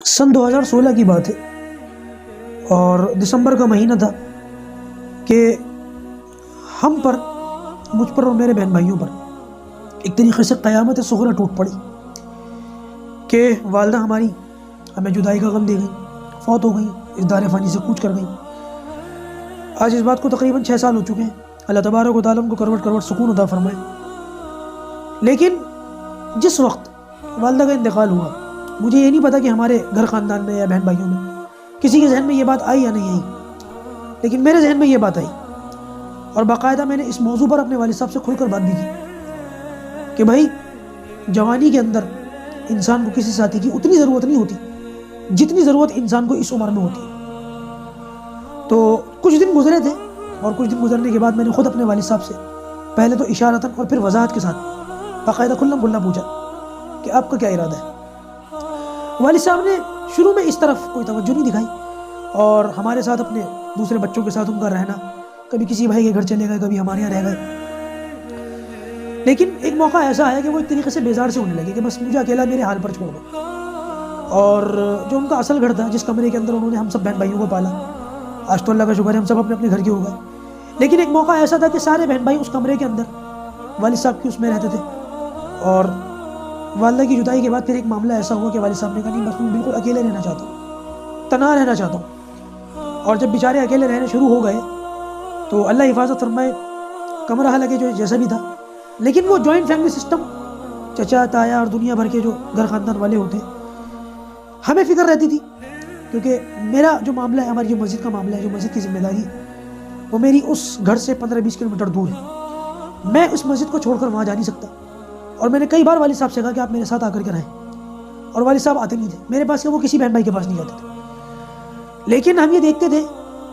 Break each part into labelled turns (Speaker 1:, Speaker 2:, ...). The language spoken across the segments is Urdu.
Speaker 1: سن 2016 کی بات ہے اور دسمبر کا مہینہ تھا کہ ہم پر، مجھ پر اور میرے بہن بھائیوں پر ایک طریقے سے قیامت صغریٰ ٹوٹ پڑی کہ والدہ ہماری ہمیں جدائی کا غم دے گئی، فوت ہو گئی، اس دار فانی سے کوچ کر گئی۔ آج اس بات کو تقریباً 6 سال ہو چکے ہیں۔ اللہ تبارک و تعالیٰ ان کو کروٹ کروٹ سکون عطا فرمائے۔ لیکن جس وقت والدہ کا انتقال ہوا، مجھے یہ نہیں پتا کہ ہمارے گھر خاندان میں یا بہن بھائیوں میں کسی کے ذہن میں یہ بات آئی یا نہیں آئی، لیکن میرے ذہن میں یہ بات آئی اور باقاعدہ میں نے اس موضوع پر اپنے والد صاحب سے کھل کر بات بھی کی کہ بھائی، جوانی کے اندر انسان کو کسی ساتھی کی اتنی ضرورت نہیں ہوتی جتنی ضرورت انسان کو اس عمر میں ہوتی ہے۔ تو کچھ دن گزرے تھے اور کچھ دن گزرنے کے بعد میں نے خود اپنے والد صاحب سے پہلے تو اشارتاً اور پھر وضاحت کے ساتھ باقاعدہ کھلم کھلا پوچھا کہ آپ کا کیا ارادہ ہے۔ والد صاحب نے شروع میں اس طرف کوئی توجہ نہیں دکھائی اور ہمارے ساتھ اپنے دوسرے بچوں کے ساتھ ان کا رہنا، کبھی کسی بھائی کے گھر چلے گئے، کبھی ہمارے یہاں رہ گئے۔ لیکن ایک موقع ایسا آیا کہ وہ ایک طریقے سے بیزار سے ہونے لگے کہ بس مجھے اکیلا میرے حال پر چھوڑ دو۔ اور جو ان کا اصل گھر تھا، جس کمرے کے اندر انہوں نے ہم سب بہن بھائیوں کو پالا، آج تو اللہ کا شکر ہے ہم سب اپنے اپنے گھر کے ہو گئے، لیکن ایک موقع ایسا تھا کہ سارے بہن بھائی اس کمرے کے اندر والد صاحب کی اس میں رہتے تھے۔ اور والدہ کی جدائی کے بعد پھر ایک معاملہ ایسا ہوا کہ والد صاحب نے کہا نہیں، بس میں بالکل اکیلے رہنا چاہتا ہوں، تنہا رہنا چاہتا ہوں۔ اور جب بیچارے اکیلے رہنے شروع ہو گئے تو اللہ حفاظت فرمائے، کمرہ حالانکہ جو جیسا بھی تھا، لیکن وہ جوائنٹ فیملی سسٹم، چچا تایا اور دنیا بھر کے جو گھر خاندان والے ہوتے ہیں، ہمیں فکر رہتی تھی کیونکہ میرا جو معاملہ ہے، ہماری جو مسجد کا معاملہ ہے، جو مسجد کی ذمہ داری ہے، وہ میری اس گھر سے 15-20 کلومیٹر دور ہے۔ میں اس مسجد کو چھوڑ کر وہاں جا نہیں سکتا اور میں نے کئی بار والد صاحب سے کہا کہ آپ میرے ساتھ آ کر کے رہیں، اور والد صاحب آتے نہیں تھے میرے پاس، کہ وہ کسی بہن بھائی کے پاس نہیں جاتے تھے۔ لیکن ہم یہ دیکھتے تھے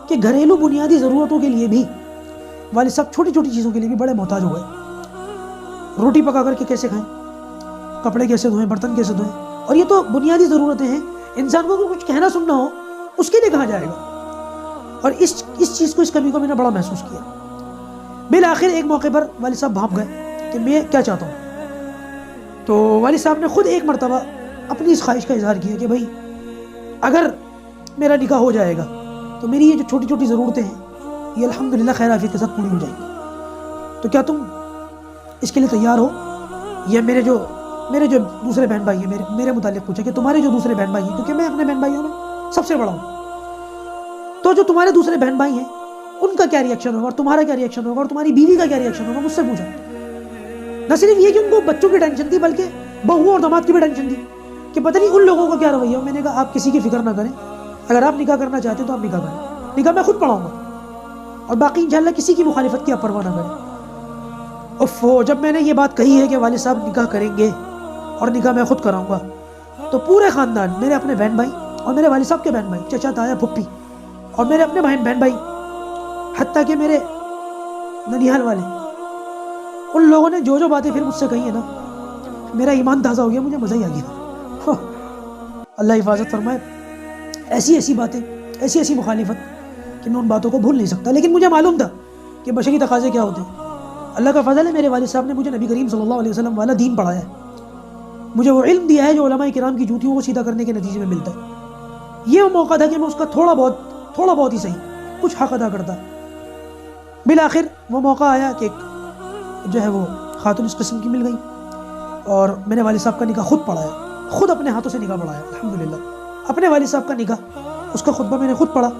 Speaker 1: کہ گھریلو بنیادی ضرورتوں کے لیے بھی والد صاحب چھوٹی چھوٹی چیزوں کے لیے بھی بڑے محتاج ہو گئے۔ روٹی پکا کر کے کیسے کھائیں، کپڑے کیسے دھوئیں، برتن کیسے دھوئیں، اور یہ تو بنیادی ضرورتیں ہیں۔ انسان کو اگر کچھ کہنا سننا ہو اس کے لیے کہاں جائے گا، اور اس چیز کو، اس کمی کو میں نے بڑا محسوس کیا۔ بالآخر ایک موقع پر والد صاحب بھانپ گئے کہ میں کیا چاہتا ہوں۔ تو والد صاحب نے خود ایک مرتبہ اپنی اس خواہش کا اظہار کیا کہ بھائی، اگر میرا نکاح ہو جائے گا تو میری یہ جو چھوٹی چھوٹی ضرورتیں ہیں یہ الحمدللہ خیر عافیت کے ساتھ پوری ہو جائیں گی، تو کیا تم اس کے لیے تیار ہو؟ یا میرے جو دوسرے بہن بھائی ہیں، میرے متعلق پوچھا کہ تمہارے جو دوسرے بہن بھائی ہیں، کیونکہ میں اپنے بہن بھائیوں میں سب سے بڑا ہوں، تو جو تمہارے دوسرے بہن بھائی ہیں ان کا کیا ری ایکشن ہوگا اور تمہارا کیا ری ایکشن ہوگا اور تمہاری بیوی کا کیا ری ایکشن ہوگا، مجھ سے پوچھا۔ نہ صرف یہ کہ ان کو بچوں کی ٹینشن تھی، بلکہ بہوؤں اور داماد کی بھی ٹینشن تھی کہ پتہ نہیں ان لوگوں کا کیا رویہ ہو۔ میں نے کہا آپ کسی کی فکر نہ کریں، اگر آپ نکاح کرنا چاہتے ہیں تو آپ نکاح کریں، نکاح میں خود پڑھاؤں گا، اور باقی انشاءاللہ کسی کی مخالفت کی آپ پرواہ نہ کریں۔ جب میں نے یہ بات کہی ہے کہ والد صاحب نکاح کریں گے اور نکاح میں خود کراؤں گا، تو پورے خاندان، میرے اپنے بہن بھائی اور میرے والد صاحب کے بہن بھائی، چچا تایا پھپھی اور میرے اپنے بہن بھائی، حتیٰ کہ میرے ننیال والے، ان لوگوں نے جو باتیں پھر مجھ سے کہی ہیں نا، میرا ایمان تازہ ہو گیا، مجھے مزہ ہی آ گیا۔ اللہ حفاظت فرمائے، ایسی باتیں، ایسی مخالفت کہ میں ان باتوں کو بھول نہیں سکتا۔ لیکن مجھے معلوم تھا کہ بشری تقاضے کیا ہوتے ہیں۔ اللہ کا فضل ہے، میرے والد صاحب نے مجھے نبی کریم صلی اللہ علیہ وسلم والا دین پڑھایا ہے، مجھے وہ علم دیا ہے جو علماء کرام کی جوتیوں کو سیدھا کرنے کے نتیجے میں ملتا ہے۔ یہ وہ موقع تھا کہ میں اس کا تھوڑا بہت ہی صحیح کچھ حق ادا کرتا۔ بالآخر وہ موقع آیا کہ جو ہے وہ خاتون اس قسم کی مل گئی، اور میں نے والد صاحب کا نکاح خود پڑھایا، خود اپنے ہاتھوں سے نکاح پڑھایا الحمدللہ۔ اپنے والد صاحب کا نکاح، اس کا خطبہ میں نے خود پڑھا۔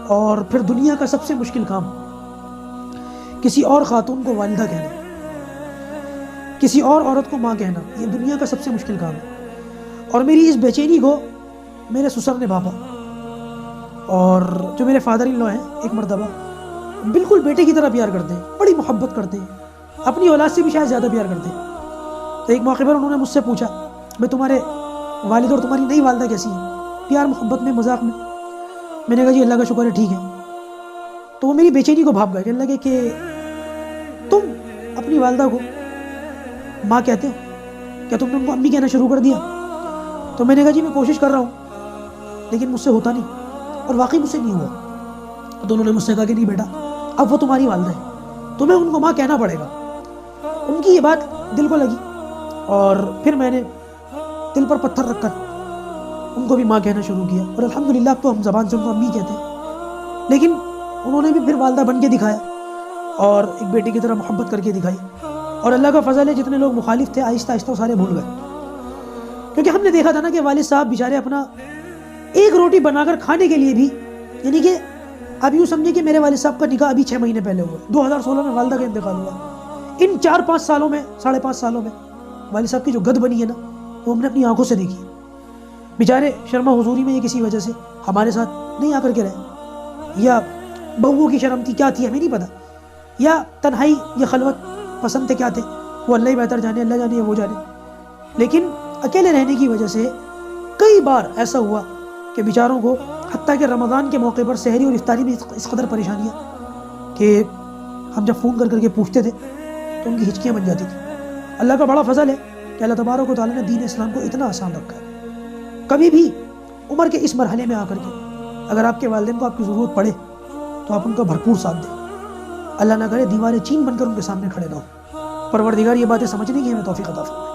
Speaker 1: اور پھر دنیا کا سب سے مشکل کام، کسی اور خاتون کو والدہ کہنا، کسی اور عورت کو ماں کہنا، یہ دنیا کا سب سے مشکل کام ہے۔ اور میری اس بے چینی کو میرے سسر نے بھاپا، اور جو میرے فادر ان لا ہیں، ایک مرتبہ بالکل بیٹے کی طرح پیار کرتے ہیں، بڑی محبت کرتے ہیں، اپنی اولاد سے بھی شاید زیادہ پیار کرتے ہیں۔ تو ایک موقع پر انہوں نے مجھ سے پوچھا، میں تمہارے والد اور تمہاری نئی والدہ کیسی ہیں، پیار محبت میں، مذاق میں؟ میں نے کہا جی اللہ کا شکر ہے ٹھیک ہے۔ تو وہ میری بے چینی کو بھاپ گئے، کہنے لگے کہ تم اپنی والدہ کو ماں کہتے ہو، کیا تم نے ان کو امی کہنا شروع کر دیا؟ تو میں نے کہا جی میں کوشش کر رہا ہوں لیکن مجھ سے ہوتا نہیں، اور واقعی مجھ سے نہیں ہوا۔ تو انہوں نے مجھ سے کہا کہ نہیں بیٹا، اب وہ تمہاری والدہ ہے، تمہیں ان کو ماں کہنا پڑے گا۔ ان کی یہ بات دل کو لگی، اور پھر میں نے دل پر پتھر رکھ کر ان کو بھی ماں کہنا شروع کیا، اور الحمدللہ اب تو ہم زبان سے ان کو امی کہتے ہیں، لیکن انہوں نے بھی پھر والدہ بن کے دکھایا اور ایک بیٹی کی طرح محبت کر کے دکھائی، اور اللہ کا فضل ہے جتنے لوگ مخالف تھے آہستہ آہستہ وہ سارے بھول گئے، کیونکہ ہم نے دیکھا تھا نا کہ والد صاحب بیچارے اپنا ایک روٹی بنا کر کھانے کے لیے بھی، یعنی کہ اب یوں سمجھے کہ میرے والد صاحب کا نکاح ابھی 6 مہینے پہلے ہوا، 2016 میں والدہ کا انتقال ہوا، ان 4-5 سالوں میں 5.5 سالوں میں والد صاحب کی جو گد بنی ہے نا وہ ہم نے اپنی آنکھوں سے دیکھی۔ بیچارے شرما حضوری میں یہ کسی وجہ سے ہمارے ساتھ نہیں آ کر کے رہے، یا بہوؤں کی شرم تھی، کیا تھی ہمیں نہیں پتا، یا تنہائی یا خلوت پسند تھے، کیا تھے وہ اللہ ہی بہتر جانے، اللہ جانے یا وہ جانے، لیکن اکیلے رہنے کی وجہ سے کئی بار ایسا ہوا کہ بیچاروں کو حتیٰ کہ رمضان کے موقع پر سحری اور افطاری میں اس قدر پریشانیاں کہ ہم جب فون کر کر کے پوچھتے تھے تو ان کی ہچکیاں بن جاتی تھیں۔ اللہ کا بڑا فضل ہے کہ اللہ تبارک و تعالیٰ نے دین اسلام کو اتنا آسان رکھا ہے۔ کبھی بھی عمر کے اس مرحلے میں آ کر کے اگر آپ کے والدین کو آپ کی ضرورت پڑے تو آپ ان کا بھرپور ساتھ دیں، اللہ نہ کرے دیواریں چین بن کر ان کے سامنے کھڑے نہ ہوں۔ پروردگار یہ باتیں سمجھنے کی ہمیں توفیق عطا فرمائے۔